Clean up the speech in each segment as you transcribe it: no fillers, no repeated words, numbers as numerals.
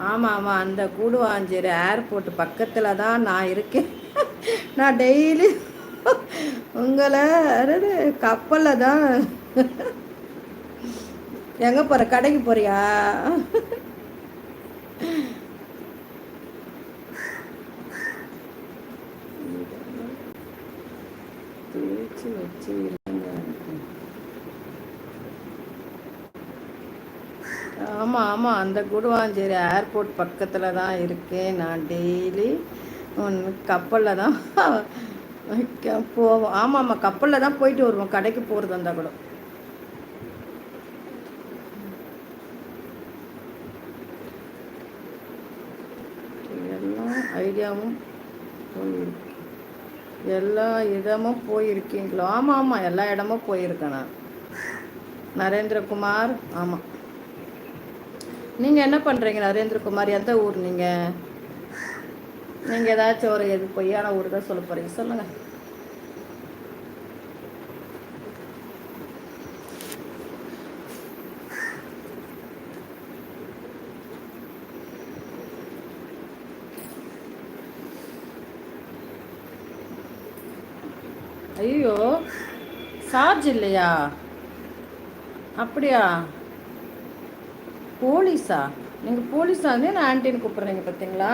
ஆமாம் ஆமாம், அந்த கூடுவாஞ்சேரி ஏர்போர்ட் பக்கத்தில் தான் நான் இருக்கேன். நான் டெய்லி உங்களை அதாவது கப்பலில் தான். எங்கே போகிற, கடைக்கு போறியா? தேய்ச்சி வச்சு இருங்க. ஆமாம் ஆமாம், அந்த குடுவாஞ்சேரி ஏர்போர்ட் பக்கத்தில் தான் இருக்கேன் நான் டெய்லி. கப்பலில் தான் போவோம். ஆமாம் ஆமாம், கப்பலில் தான் போயிட்டு வருவோம் கடைக்கு போகிறது இருந்தால் கூட. எல்லா ஐடியாவும் போயிருக்கு, எல்லா இடமும் போயிருக்கீங்களோ? ஆமாம் ஆமாம், எல்லா இடமும் போயிருக்கேன் நான். நரேந்திரகுமார். ஆமாம். நீங்கள் என்ன பண்ணுறீங்க நரேந்திரகுமார்? எந்த ஊர் நீங்கள்? நீங்கள் ஏதாச்சும் ஒரு எது பொய்யான ஊர் தான் சொல்ல போகிறீங்க, சொல்லுங்கள். ஐயோ, சார்ஜ் இல்லையா? அப்படியா? போலீஸா? நீங்கள் போலீஸா வந்து நான் ஆன்டின்னு கூப்பிட்றீங்க பார்த்தீங்களா?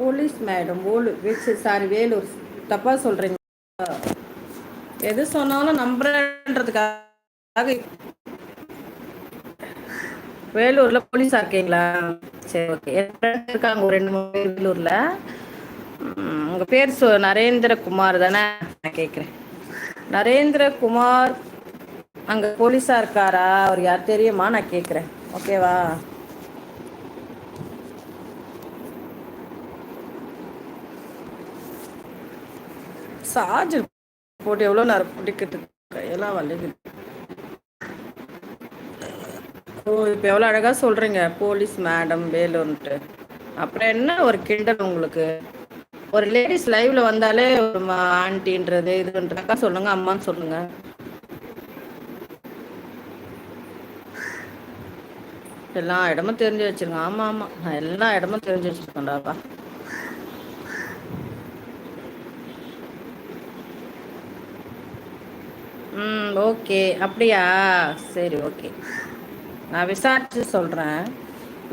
Police madam. சாரி, வேலூர். தப்பாக சொல்கிறீங்க. எது சொன்னாலும் நம்புறேன்றதுக்காக. வேலூரில் போலீஸாக இருக்கீங்களா? சரி, ஓகே. என் ஃப்ரெண்ட் இருக்காங்க ஒரு 2-3 பேர் வேலூரில். உங்கள் பேர் நரேந்திரகுமார் தானே? நான் கேட்குறேன். நரேந்திரகுமார் அங்கே போலீஸாக இருக்காரா? அவர் யார் தெரியுமா? நான் கேட்குறேன், ஓகேவா? சார்ஜர் போட்டு எவ்வளோ நேரம் பிடிக்கிறது, கையெல்லாம் வலிக்குது. ஓ, இப்போ எவ்வளோ அழகாக சொல்கிறீங்க போலீஸ் மேடம் வேலூர்ன்ட்டு. அப்புறம் என்ன ஒரு கிண்டல் உங்களுக்கு? ஒரு லேடிஸ் லைவ்ல வந்தாலே ஒரு ஆன்டின்றது இதுன்றக்கா சொல்லுங்க, அம்மான்னு சொல்லுங்க. எல்லா இடமும் தெரிஞ்சு வச்சிருங்க. ஆமா ஆமா, நான் எல்லா இடமும் தெரிஞ்சு வச்சிருக்கேன்டாப்பா. ஓகே, அப்படியா? சரி, ஓகே. நான் விசாரிச்சு சொல்கிறேன்.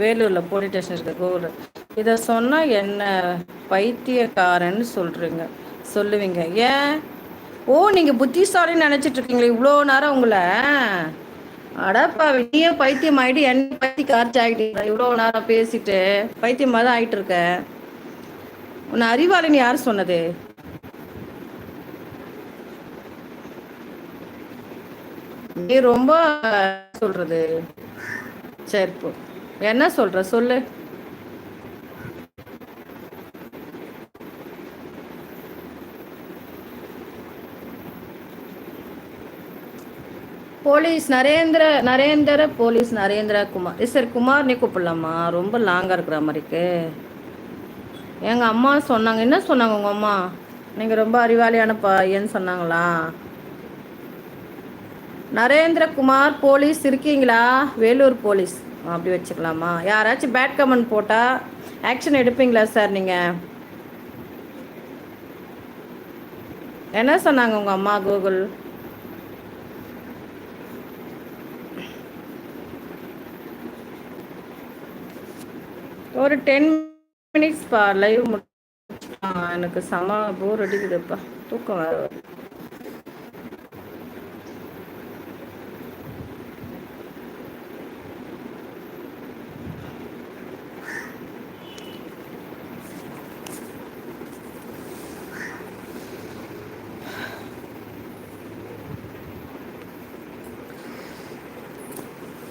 வேலூரில் போலீஸ் ஸ்டேஷன் இருக்கு கோவில். இதை சொன்னால் என்ன பைத்தியக்காரன்னு சொல்லுவீங்க ஏன்? ஓ, நீங்கள் புத்திசாலின்னு நினச்சிட்டு இருக்கீங்களே இவ்வளோ நேரம் உங்களை. அடப்பா, நீயே பைத்தியம் ஆகிட்டு என்ன பைத்தியக்காரச்சி ஆகிட்டீங்க இவ்வளோ நேரம் பேசிட்டு. பைத்தியமாக தான் ஆகிட்டு இருக்க. உன்னை அறிவாளின்னு யார் சொன்னது? நீ ரொம்ப சொல்றது. சரி, போ. என்ன சொல்ற சொல்லு. போலீஸ் நரேந்திர குமார். சரி, குமார் நீ கூப்பிடலாமா? ரொம்ப லாங்காக இருக்கிற மாதிரிக்கு. எங்கள் அம்மா சொன்னாங்க. என்ன சொன்னாங்க உங்கள் அம்மா? நீங்கள் ரொம்ப அறிவாளியான பையன்னு சொன்னாங்களா? நரேந்திரகுமார் போலீஸ் இருக்கீங்களா? வேலூர் போலீஸ் அப்படி வச்சுக்கலாமா? யாராச்சும் பேட் கமெண்ட் போட்டால் ஆக்ஷன் எடுப்பீங்களா சார் நீங்கள்? என்ன சொன்னாங்க உங்கள் அம்மா கூகுள்? ஒரு 10 மினிட்ஸ் லைவ் எனக்கு செம போர் அடிக்குதுப்பா, தூக்கம் வேறு.